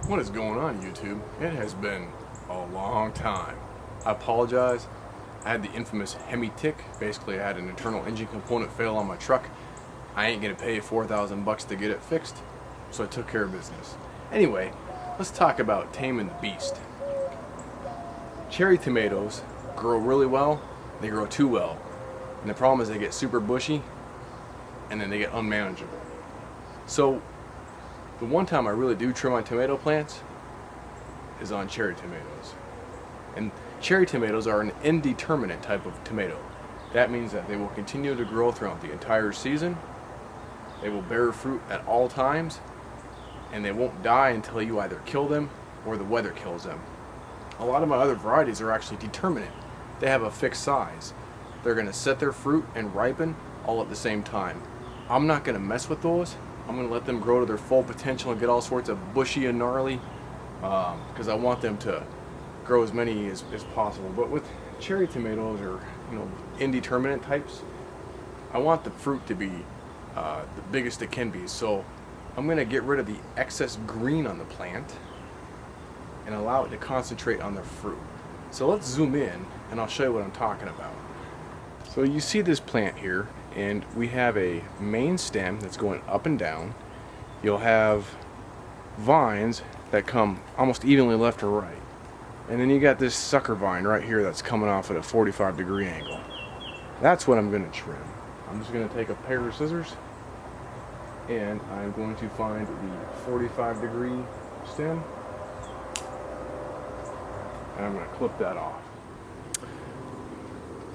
What is going on, YouTube? It has been a long time. I apologize. I had the infamous Hemi tick. Basically, I had an internal engine component fail on my truck. I ain't gonna pay 4,000 bucks to get it fixed, so I took care of business. Anyway, let's talk about taming the beast. Cherry tomatoes grow really well. They grow too well, and the problem is they get super bushy, and then they get unmanageable. So the one time I really do trim my tomato plants is on cherry tomatoes. And cherry tomatoes are an indeterminate type of tomato. That means that they will continue to grow throughout the entire season. They will bear fruit at all times, and they won't die until you either kill them or the weather kills them. A lot of my other varieties are actually determinate. They have a fixed size. They're going to set their fruit and ripen all at the same time. I'm not going to mess with those. I'm going to let them grow to their full potential and get all sorts of bushy and gnarly because I want them to grow as many as possible. But with cherry tomatoes or indeterminate types, I want the fruit to be the biggest it can be. So I'm going to get rid of the excess green on the plant and allow it to concentrate on the fruit. So let's zoom in and I'll show you what I'm talking about. So you see this plant here, and we have a main stem that's going up and down. You'll have vines that come almost evenly left or right. And then you got this sucker vine right here that's coming off at a 45-degree angle. That's what I'm going to trim. I'm just going to take a pair of scissors and I'm going to find the 45-degree stem and I'm going to clip that off.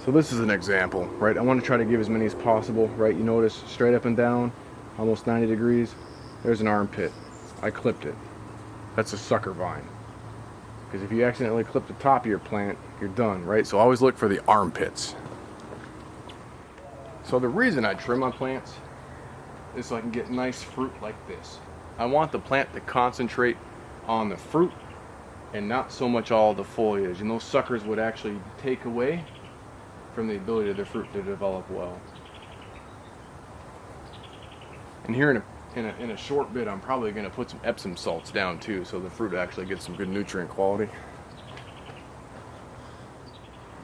So this is an example, right? I want to try to give as many as possible, right? You notice straight up and down, almost 90 degrees. There's an armpit. I clipped it. That's a sucker vine. Because if you accidentally clip the top of your plant, you're done, right? So always look for the armpits. So the reason I trim my plants is so I can get nice fruit like this. I want the plant to concentrate on the fruit and not so much all the foliage. And those suckers would actually take away from the ability of the fruit to develop well. And here in a short bit, I'm probably going to put some Epsom salts down too, so the fruit actually gets some good nutrient quality.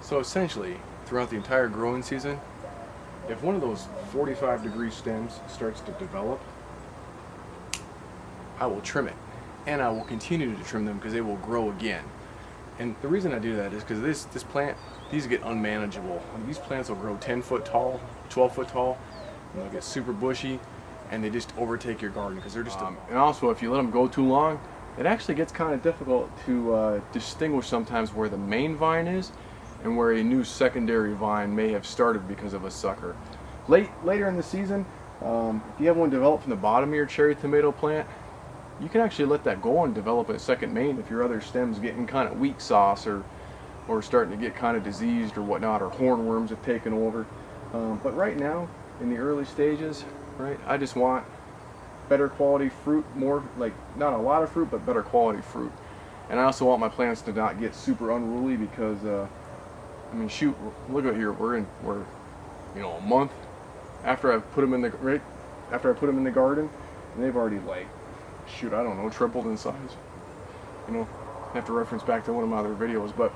So essentially, throughout the entire growing season, if one of those 45-degree stems starts to develop, I will trim it, and I will continue to trim them because they will grow again. And the reason I do that is because this plant, these get unmanageable. These plants will grow 10 foot tall, 12 foot tall, and they'll get super bushy, and they just overtake your garden because they're just. And also, if you let them go too long, it actually gets kind of difficult to distinguish sometimes where the main vine is and where a new secondary vine may have started because of a sucker. Later in the season, if you have one develop from the bottom of your cherry tomato plant, you can actually let that go and develop a second main if your other stem's getting kind of weak sauce or starting to get kind of diseased or whatnot, or hornworms have taken over. But right now, in the early stages, right, I just want better quality fruit, more like not a lot of fruit, but better quality fruit. And I also want my plants to not get super unruly because, I mean, shoot, look at here, we're a month after I've put them in the garden, and they've already shoot, I don't know, tripled in size. I have to reference back to one of my other videos, but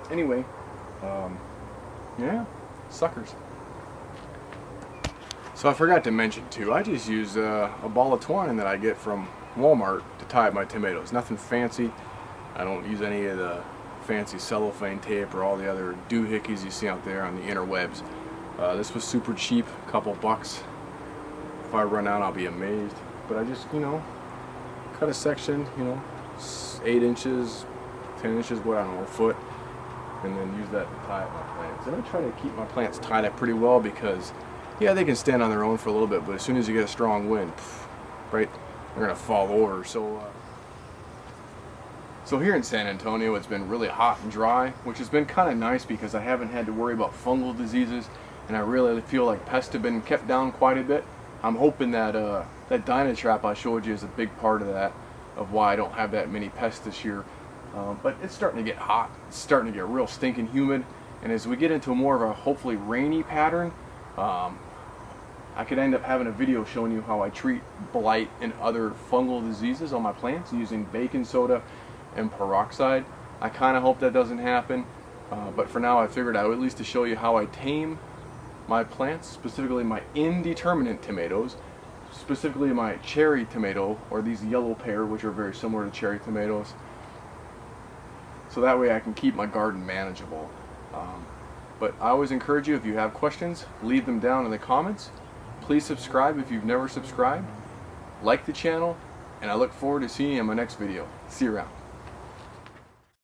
anyway, yeah, suckers. So I forgot to mention too, I just use a ball of twine that I get from Walmart to tie up my tomatoes. Nothing fancy. I don't use any of the fancy cellophane tape or all the other doohickeys you see out there on the interwebs. This was super cheap, a couple bucks. If I run out, I'll be amazed. But I just, cut a section, 8 inches, 10 inches, what, I don't know, a foot, and then use that to tie up my plants. And I try to keep my plants tied up pretty well because, yeah, they can stand on their own for a little bit, but as soon as you get a strong wind, right, they're going to fall over. So here in San Antonio, it's been really hot and dry, which has been kind of nice because I haven't had to worry about fungal diseases, and I really feel like pests have been kept down quite a bit. I'm hoping that that Dynatrap I showed you is a big part of that, of why I don't have that many pests this year. But it's starting to get hot. It's starting to get real stinking humid. And as we get into more of a hopefully rainy pattern, I could end up having a video showing you how I treat blight and other fungal diseases on my plants using baking soda and peroxide. I kind of hope that doesn't happen, but for now I figured out at least to show you how I tame my plants, specifically my indeterminate tomatoes, specifically my cherry tomato, or these yellow pear, which are very similar to cherry tomatoes, so that way I can keep my garden manageable. But I always encourage you, if you have questions, leave them down in the comments. Please subscribe if you've never subscribed, like the channel, and I look forward to seeing you in my next video. See you around.